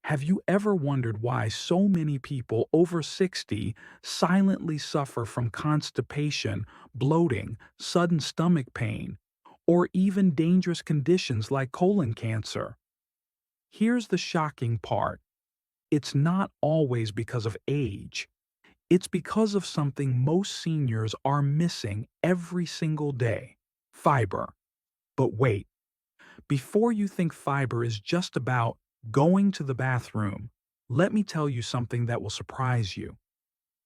Have you ever wondered why so many people over 60 silently suffer from constipation, bloating, sudden stomach pain, or even dangerous conditions like colon cancer? Here's the shocking part. It's not always because of age. It's because of something most seniors are missing every single day: fiber. But wait, before you think fiber is just about going to the bathroom, let me tell you something that will surprise you.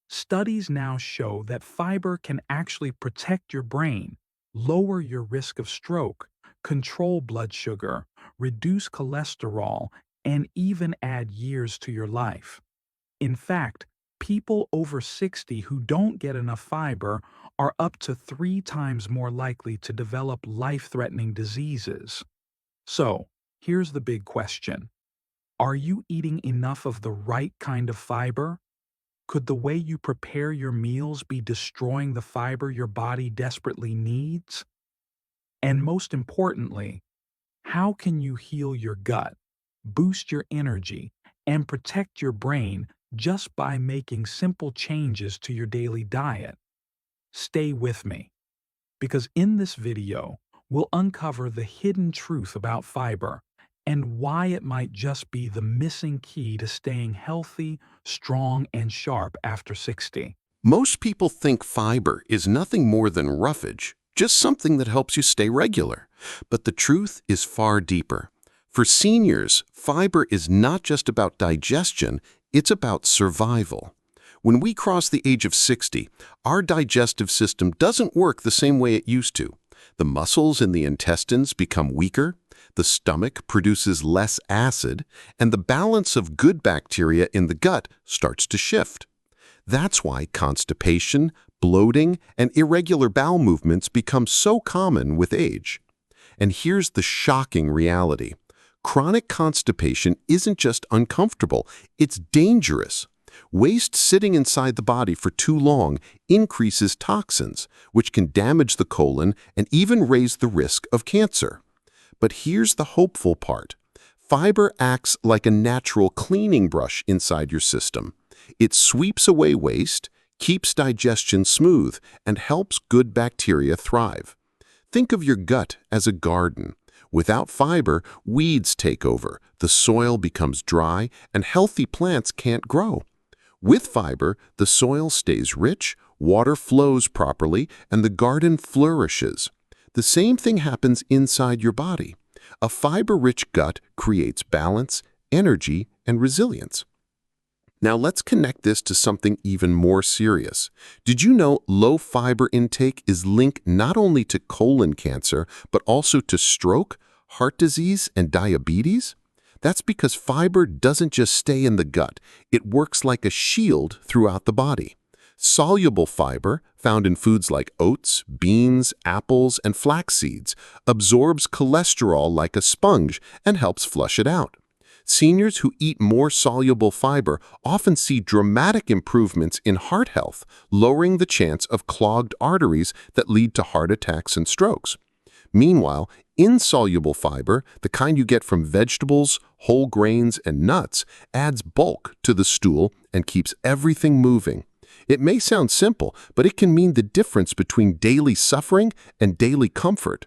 Studies now show that fiber can actually protect your brain, lower your risk of stroke, control blood sugar, reduce cholesterol, and even add years to your life. In fact, people over 60 who don't get enough fiber are up to 3 times more likely to develop life-threatening diseases. So, here's the big question. Are you eating enough of the right kind of fiber? Could the way you prepare your meals be destroying the fiber your body desperately needs? And most importantly, how can you heal your gut, boost your energy, and protect your brain just by making simple changes to your daily diet? Stay with me, because in this video, we'll uncover the hidden truth about fiber and why it might just be the missing key to staying healthy, strong, and sharp after 60. Most people think fiber is nothing more than roughage, just something that helps you stay regular. But the truth is far deeper. For seniors, fiber is not just about digestion, it's about survival. When we cross the age of 60, our digestive system doesn't work the same way it used to. The muscles in the intestines become weaker, the stomach produces less acid, and the balance of good bacteria in the gut starts to shift. That's why constipation, bloating, and irregular bowel movements become so common with age. And here's the shocking reality. Chronic constipation isn't just uncomfortable, it's dangerous. Waste sitting inside the body for too long increases toxins, which can damage the colon and even raise the risk of cancer. But here's the hopeful part. Fiber acts like a natural cleaning brush inside your system. It sweeps away waste, keeps digestion smooth, and helps good bacteria thrive. Think of your gut as a garden. Without fiber, weeds take over, the soil becomes dry, and healthy plants can't grow. With fiber, the soil stays rich, water flows properly, and the garden flourishes. The same thing happens inside your body. A fiber-rich gut creates balance, energy, and resilience. Now let's connect this to something even more serious. Did you know low fiber intake is linked not only to colon cancer, but also to stroke, heart disease, and diabetes? That's because fiber doesn't just stay in the gut, it works like a shield throughout the body. Soluble fiber, found in foods like oats, beans, apples, and flax seeds, absorbs cholesterol like a sponge and helps flush it out. Seniors who eat more soluble fiber often see dramatic improvements in heart health, lowering the chance of clogged arteries that lead to heart attacks and strokes. Meanwhile, insoluble fiber, the kind you get from vegetables, whole grains, and nuts, adds bulk to the stool and keeps everything moving. It may sound simple, but it can mean the difference between daily suffering and daily comfort.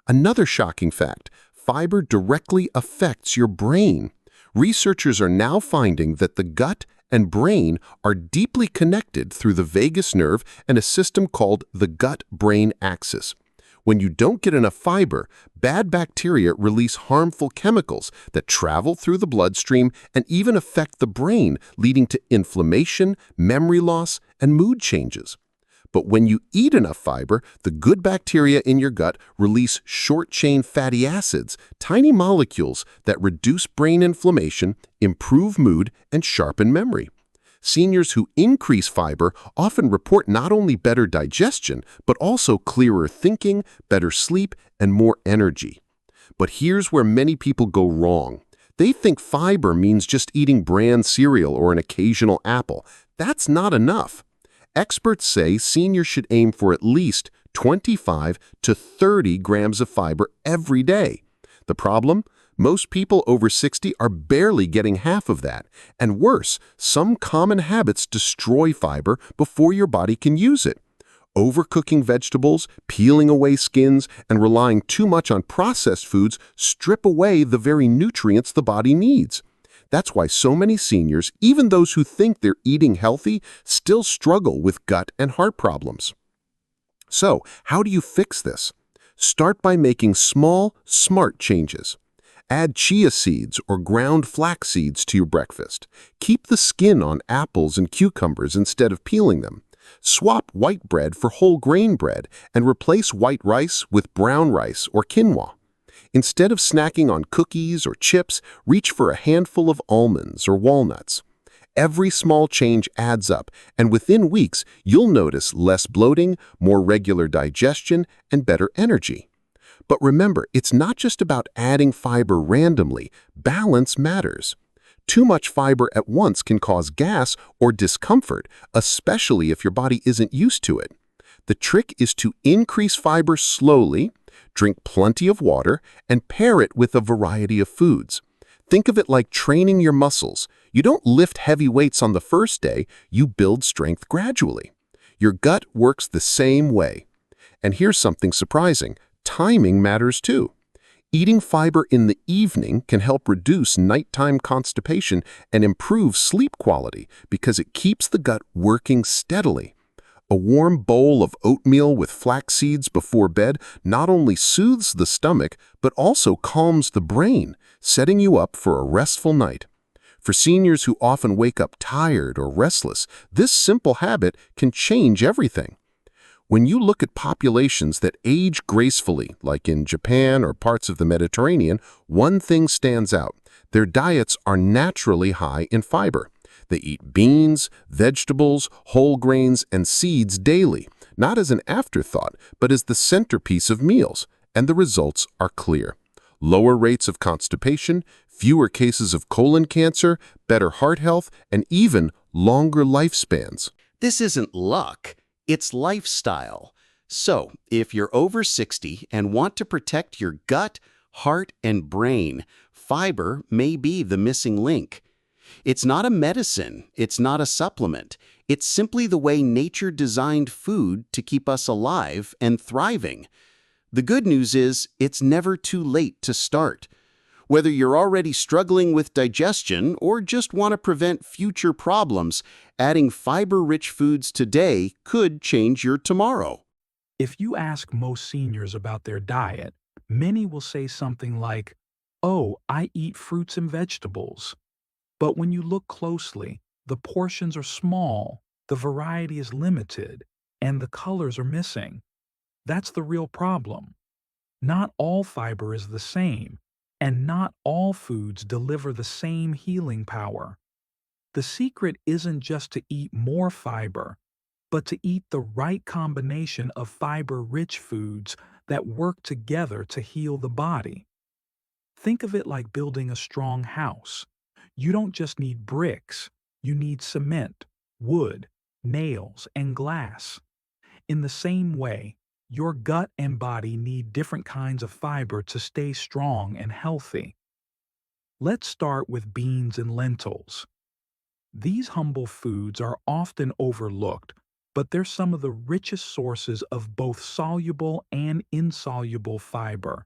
Another shocking fact, fiber directly affects your brain. Researchers are now finding that the gut and brain are deeply connected through the vagus nerve and a system called the gut-brain axis. When you don't get enough fiber, bad bacteria release harmful chemicals that travel through the bloodstream and even affect the brain, leading to inflammation, memory loss, and mood changes. But when you eat enough fiber, the good bacteria in your gut release short-chain fatty acids, tiny molecules that reduce brain inflammation, improve mood, and sharpen memory. Seniors who increase fiber often report not only better digestion, but also clearer thinking, better sleep, and more energy. But here's where many people go wrong. They think fiber means just eating bran cereal or an occasional apple. That's not enough. Experts say seniors should aim for at least 25 to 30 grams of fiber every day. The problem? Most people over 60 are barely getting half of that. And worse, some common habits destroy fiber before your body can use it. Overcooking vegetables, peeling away skins, and relying too much on processed foods strip away the very nutrients the body needs. That's why so many seniors, even those who think they're eating healthy, still struggle with gut and heart problems. So, how do you fix this? Start by making small, smart changes. Add chia seeds or ground flax seeds to your breakfast. Keep the skin on apples and cucumbers instead of peeling them. Swap white bread for whole grain bread and replace white rice with brown rice or quinoa. Instead of snacking on cookies or chips, reach for a handful of almonds or walnuts. Every small change adds up, and within weeks, you'll notice less bloating, more regular digestion, and better energy. But remember, it's not just about adding fiber randomly. Balance matters. Too much fiber at once can cause gas or discomfort, especially if your body isn't used to it. The trick is to increase fiber slowly, drink plenty of water, and pair it with a variety of foods. Think of it like training your muscles. You don't lift heavy weights on the first day, you build strength gradually. Your gut works the same way. And here's something surprising. Timing matters too. Eating fiber in the evening can help reduce nighttime constipation and improve sleep quality because it keeps the gut working steadily. A warm bowl of oatmeal with flax seeds before bed not only soothes the stomach, but also calms the brain, setting you up for a restful night. For seniors who often wake up tired or restless, this simple habit can change everything. When you look at populations that age gracefully, like in Japan or parts of the Mediterranean, one thing stands out. Their diets are naturally high in fiber. They eat beans, vegetables, whole grains, and seeds daily, not as an afterthought, but as the centerpiece of meals, and the results are clear. Lower rates of constipation, fewer cases of colon cancer, better heart health, and even longer lifespans. This isn't luck, it's lifestyle. So, if you're over 60 and want to protect your gut, heart, and brain, fiber may be the missing link. It's not a medicine, it's not a supplement. It's simply the way nature designed food to keep us alive and thriving. The good news is, it's never too late to start. Whether you're already struggling with digestion or just want to prevent future problems, adding fiber-rich foods today could change your tomorrow. If you ask most seniors about their diet, many will say something like, "Oh, I eat fruits and vegetables." But when you look closely, the portions are small, the variety is limited, and the colors are missing. That's the real problem. Not all fiber is the same, and not all foods deliver the same healing power. The secret isn't just to eat more fiber, but to eat the right combination of fiber-rich foods that work together to heal the body. Think of it like building a strong house. You don't just need bricks, you need cement, wood, nails, and glass. In the same way, your gut and body need different kinds of fiber to stay strong and healthy. Let's start with beans and lentils. These humble foods are often overlooked, but they're some of the richest sources of both soluble and insoluble fiber.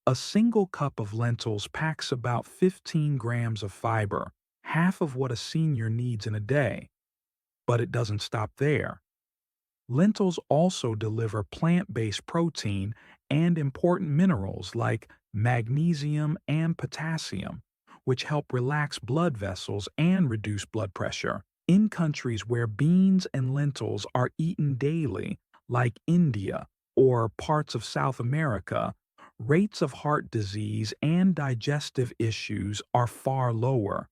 A single cup of lentils packs about 15 grams of fiber, half of what a senior needs in a day. But it doesn't stop there. Lentils also deliver plant-based protein and important minerals like magnesium and potassium, which help relax blood vessels and reduce blood pressure. In countries where beans and lentils are eaten daily, like India or parts of South America, rates of heart disease and digestive issues are far lower.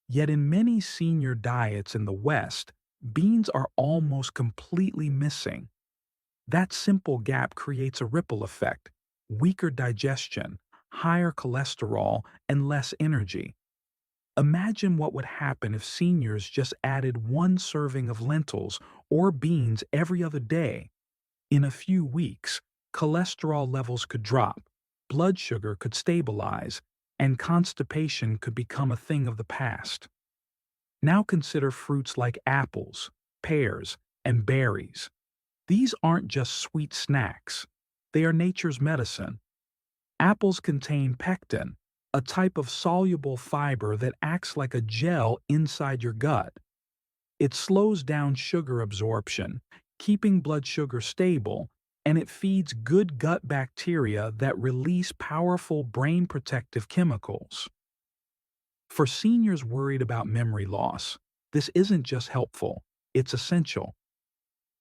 Yet in many senior diets in the West, beans are almost completely missing. That simple gap creates a ripple effect: weaker digestion, higher cholesterol, and less energy. Imagine what would happen if seniors just added one serving of lentils or beans every other day. In a few weeks, cholesterol levels could drop, blood sugar could stabilize, and constipation could become a thing of the past. Now consider fruits like apples, pears, and berries. These aren't just sweet snacks. They are nature's medicine. Apples contain pectin, a type of soluble fiber that acts like a gel inside your gut. It slows down sugar absorption, keeping blood sugar stable, and it feeds good gut bacteria that release powerful brain protective chemicals. For seniors worried about memory loss, this isn't just helpful, it's essential.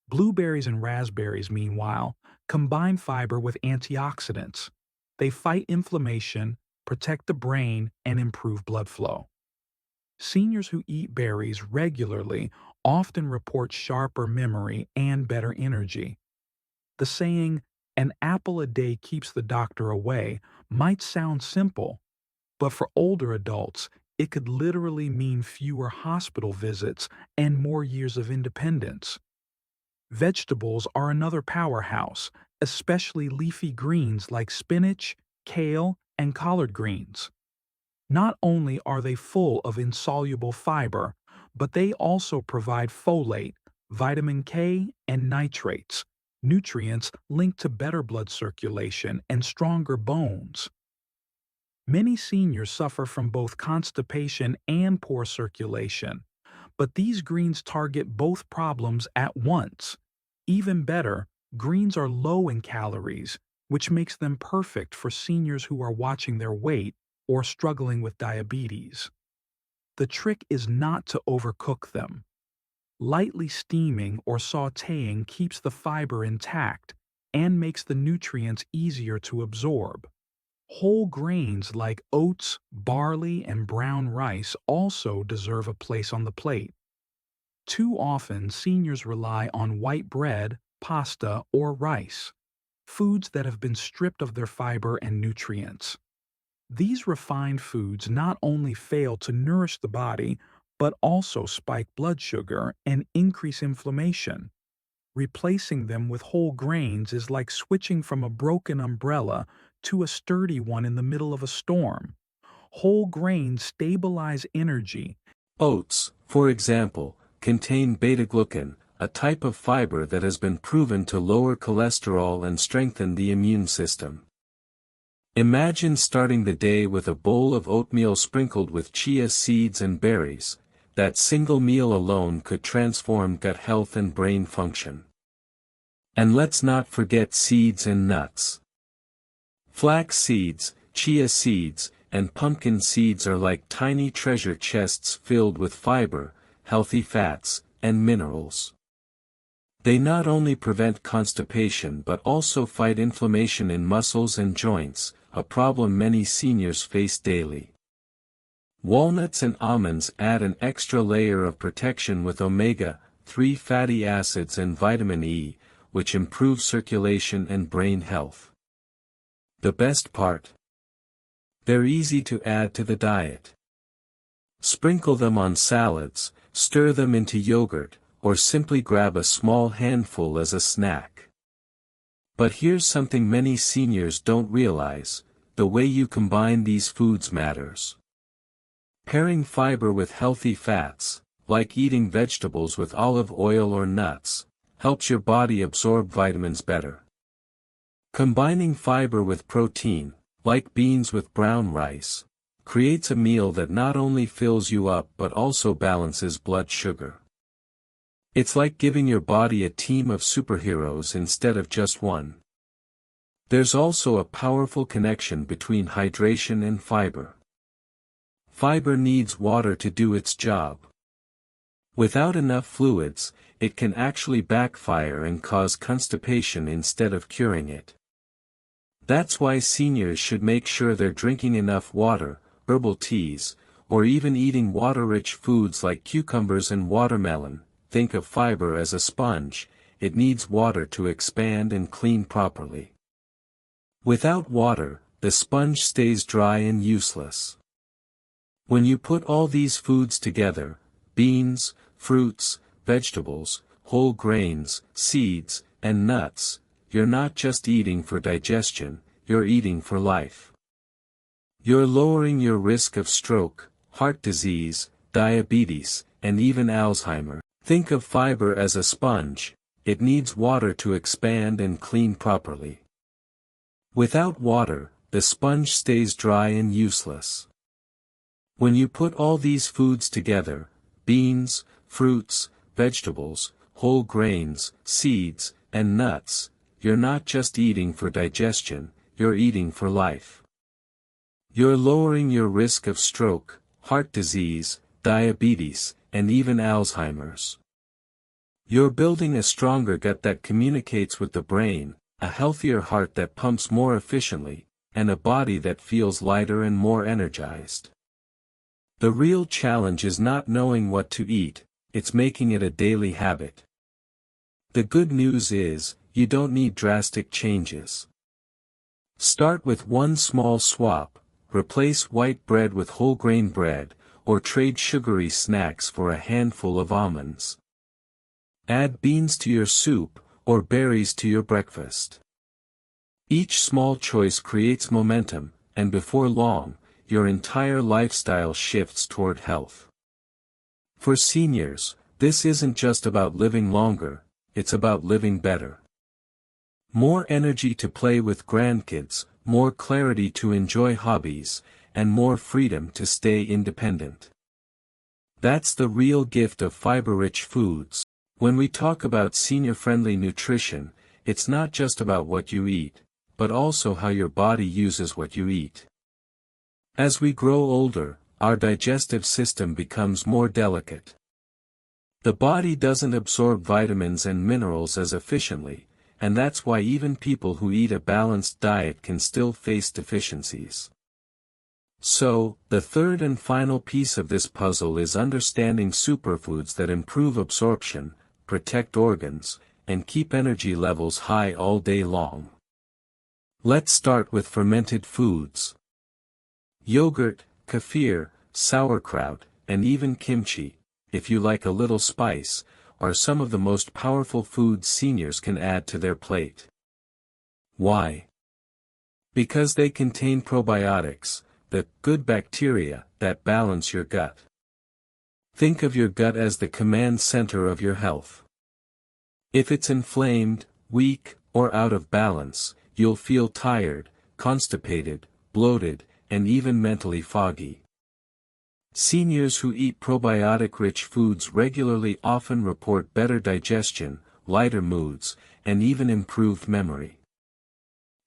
Blueberries and raspberries, meanwhile, combine fiber with antioxidants. They fight inflammation, protect the brain, and improve blood flow. Seniors who eat berries regularly often report sharper memory and better energy. The saying, "an apple a day keeps the doctor away," might sound simple, but for older adults, it could literally mean fewer hospital visits and more years of independence. Vegetables are another powerhouse, especially leafy greens like spinach, kale, and collard greens. Not only are they full of insoluble fiber, but they also provide folate, vitamin K, and nitrates, nutrients linked to better blood circulation and stronger bones. Many seniors suffer from both constipation and poor circulation, but these greens target both problems at once. Even better, greens are low in calories, which makes them perfect for seniors who are watching their weight or struggling with diabetes. The trick is not to overcook them. Lightly steaming or sautéing keeps the fiber intact and makes the nutrients easier to absorb. Whole grains like oats, barley, and brown rice also deserve a place on the plate. Too often, seniors rely on white bread, pasta, or rice, foods that have been stripped of their fiber and nutrients. These refined foods not only fail to nourish the body, but also spike blood sugar and increase inflammation. Replacing them with whole grains is like switching from a broken umbrella to a sturdy one in the middle of a storm. Whole grains stabilize energy. Oats, for example, contain beta-glucan, a type of fiber that has been proven to lower cholesterol and strengthen the immune system. Imagine starting the day with a bowl of oatmeal sprinkled with chia seeds and berries. That single meal alone could transform gut health and brain function. And let's not forget seeds and nuts. Flax seeds, chia seeds, and pumpkin seeds are like tiny treasure chests filled with fiber, healthy fats, and minerals. They not only prevent constipation but also fight inflammation in muscles and joints, a problem many seniors face daily. Walnuts and almonds add an extra layer of protection with omega-3 fatty acids and vitamin E, which improve circulation and brain health. The best part? They're easy to add to the diet. Sprinkle them on salads, stir them into yogurt, or simply grab a small handful as a snack. But here's something many seniors don't realize: the way you combine these foods matters. Pairing fiber with healthy fats, like eating vegetables with olive oil or nuts, helps your body absorb vitamins better. Combining fiber with protein, like beans with brown rice, creates a meal that not only fills you up but also balances blood sugar. It's like giving your body a team of superheroes instead of just one. There's also a powerful connection between hydration and fiber. Fiber needs water to do its job. Without enough fluids, it can actually backfire and cause constipation instead of curing it. That's why seniors should make sure they're drinking enough water, herbal teas, or even eating water-rich foods like cucumbers and watermelon. Think of fiber as a sponge; it needs water to expand and clean properly. Without water, the sponge stays dry and useless. When you put all these foods together, beans, fruits, vegetables, whole grains, seeds, and nuts, you're not just eating for digestion, you're eating for life. You're lowering your risk of stroke, heart disease, diabetes, and even Alzheimer. Think of fiber as a sponge. It needs water to expand and clean properly. Without water, the sponge stays dry and useless. When you put all these foods together, beans, fruits, vegetables, whole grains, seeds, and nuts, you're not just eating for digestion, you're eating for life. You're lowering your risk of stroke, heart disease, diabetes, and even Alzheimer's. You're building a stronger gut that communicates with the brain, a healthier heart that pumps more efficiently, and a body that feels lighter and more energized. The real challenge is not knowing what to eat, it's making it a daily habit. The good news is, you don't need drastic changes. Start with one small swap, replace white bread with whole grain bread, or trade sugary snacks for a handful of almonds. Add beans to your soup, or berries to your breakfast. Each small choice creates momentum, and before long, your entire lifestyle shifts toward health. For seniors, this isn't just about living longer, it's about living better. More energy to play with grandkids, more clarity to enjoy hobbies, and more freedom to stay independent. That's the real gift of fiber-rich foods. When we talk about senior-friendly nutrition, it's not just about what you eat, but also how your body uses what you eat. As we grow older, our digestive system becomes more delicate. The body doesn't absorb vitamins and minerals as efficiently, and that's why even people who eat a balanced diet can still face deficiencies. So, the third and final piece of this puzzle is understanding superfoods that improve absorption, protect organs, and keep energy levels high all day long. Let's start with fermented foods. Yogurt, kefir, sauerkraut, and even kimchi, if you like a little spice, are some of the most powerful foods seniors can add to their plate. Why? Because they contain probiotics, the good bacteria that balance your gut. Think of your gut as the command center of your health. If it's inflamed, weak, or out of balance, you'll feel tired, constipated, bloated, and even mentally foggy. Seniors who eat probiotic-rich foods regularly often report better digestion, lighter moods, and even improved memory.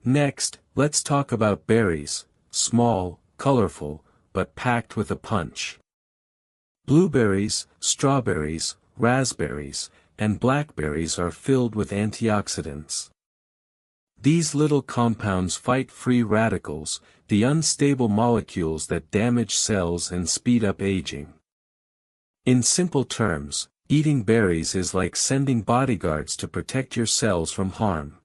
Next, let's talk about berries, small, colorful, but packed with a punch. Blueberries, strawberries, raspberries, and blackberries are filled with antioxidants. These little compounds fight free radicals, the unstable molecules that damage cells and speed up aging. In simple terms, eating berries is like sending bodyguards to protect your cells from harm.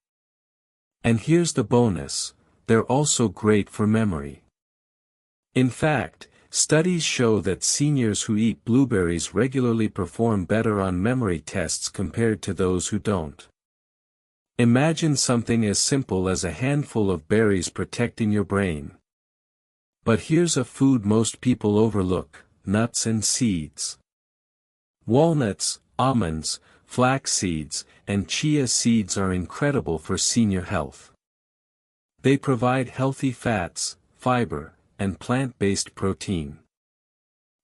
And here's the bonus, they're also great for memory. In fact, studies show that seniors who eat blueberries regularly perform better on memory tests compared to those who don't. Imagine something as simple as a handful of berries protecting your brain. But here's a food most people overlook, nuts and seeds. Walnuts, almonds, flax seeds, and chia seeds are incredible for senior health. They provide healthy fats, fiber, and plant-based protein.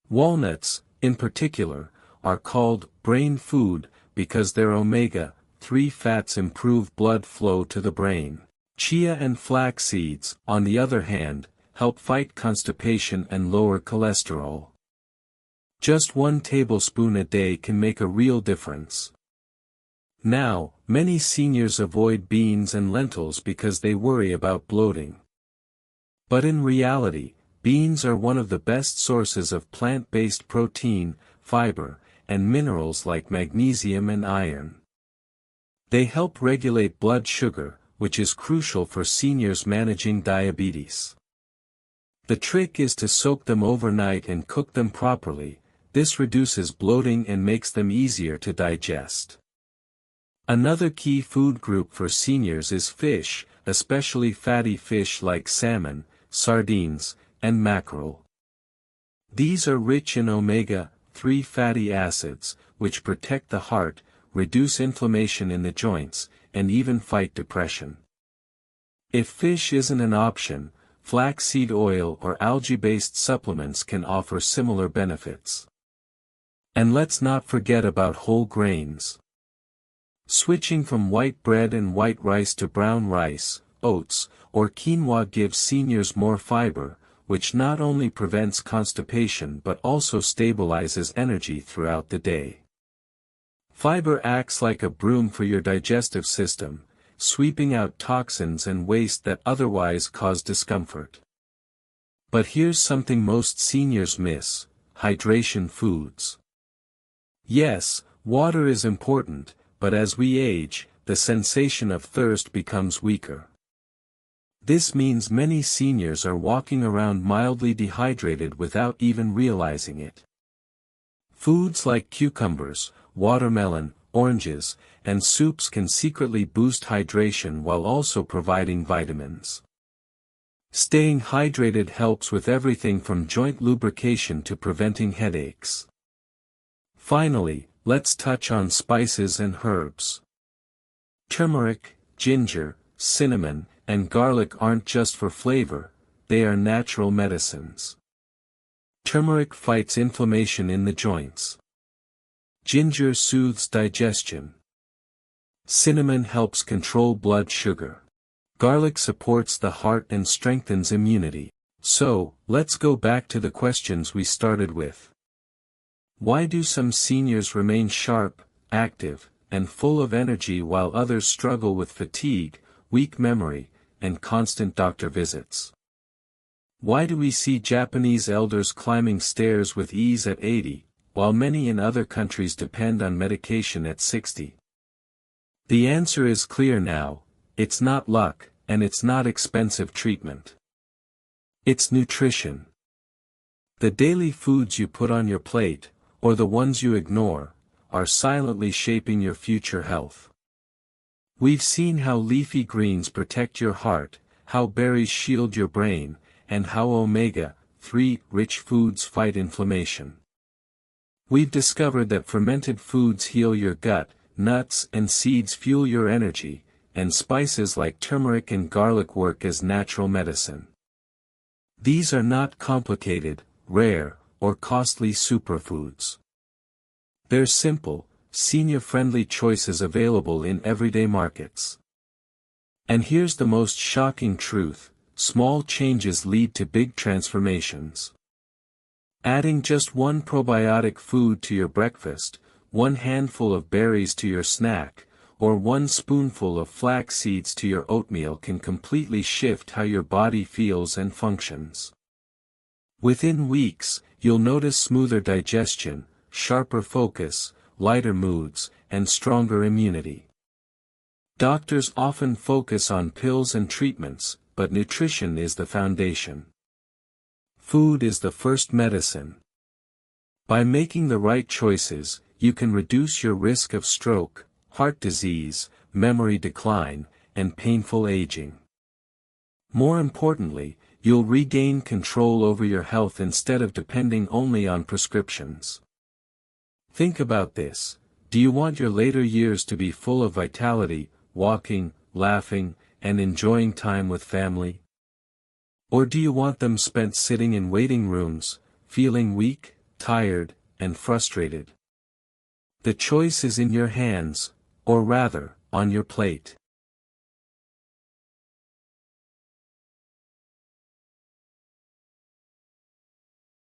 Walnuts, in particular, are called brain food because their omega-3 fats improve blood flow to the brain. Chia and flax seeds, on the other hand, help fight constipation and lower cholesterol. Just 1 tablespoon a day can make a real difference. Now, many seniors avoid beans and lentils because they worry about bloating. But in reality, beans are one of the best sources of plant-based protein, fiber, and minerals like magnesium and iron. They help regulate blood sugar, which is crucial for seniors managing diabetes. The trick is to soak them overnight and cook them properly. This reduces bloating and makes them easier to digest. Another key food group for seniors is fish, especially fatty fish like salmon, sardines, and mackerel. These are rich in omega-3 fatty acids, which protect the heart, reduce inflammation in the joints, and even fight depression. If fish isn't an option, flaxseed oil or algae-based supplements can offer similar benefits. And let's not forget about whole grains. Switching from white bread and white rice to brown rice, oats, or quinoa gives seniors more fiber, which not only prevents constipation but also stabilizes energy throughout the day. Fiber acts like a broom for your digestive system, sweeping out toxins and waste that otherwise cause discomfort. But here's something most seniors miss: hydration foods. Yes, water is important, but as we age, the sensation of thirst becomes weaker. This means many seniors are walking around mildly dehydrated without even realizing it. Foods like cucumbers, watermelon, oranges, and soups can secretly boost hydration while also providing vitamins. Staying hydrated helps with everything from joint lubrication to preventing headaches. Finally, let's touch on spices and herbs. Turmeric, ginger, cinnamon, and garlic aren't just for flavor, they are natural medicines. Turmeric fights inflammation in the joints. Ginger soothes digestion. Cinnamon helps control blood sugar. Garlic supports the heart and strengthens immunity. So, let's go back to the questions we started with. Why do some seniors remain sharp, active, and full of energy while others struggle with fatigue, weak memory, and constant doctor visits? Why do we see Japanese elders climbing stairs with ease at 80, while many in other countries depend on medication at 60? The answer is clear now: it's not luck, and it's not expensive treatment. It's nutrition. The daily foods you put on your plate, or the ones you ignore, are silently shaping your future health. We've seen how leafy greens protect your heart, how berries shield your brain, and how omega-3 rich foods fight inflammation. We've discovered that fermented foods heal your gut, nuts and seeds fuel your energy, and spices like turmeric and garlic work as natural medicine. These are not complicated, rare, or costly superfoods. They're simple, senior-friendly choices available in everyday markets. And here's the most shocking truth: small changes lead to big transformations. Adding just one probiotic food to your breakfast, one handful of berries to your snack, or one spoonful of flax seeds to your oatmeal can completely shift how your body feels and functions. Within weeks, you'll notice smoother digestion, sharper focus, lighter moods, and stronger immunity. Doctors often focus on pills and treatments, but nutrition is the foundation. Food is the first medicine. By making the right choices, you can reduce your risk of stroke, heart disease, memory decline, and painful aging. More importantly, you'll regain control over your health instead of depending only on prescriptions. Think about this: do you want your later years to be full of vitality, walking, laughing, and enjoying time with family? Or do you want them spent sitting in waiting rooms, feeling weak, tired, and frustrated? The choice is in your hands, or rather, on your plate.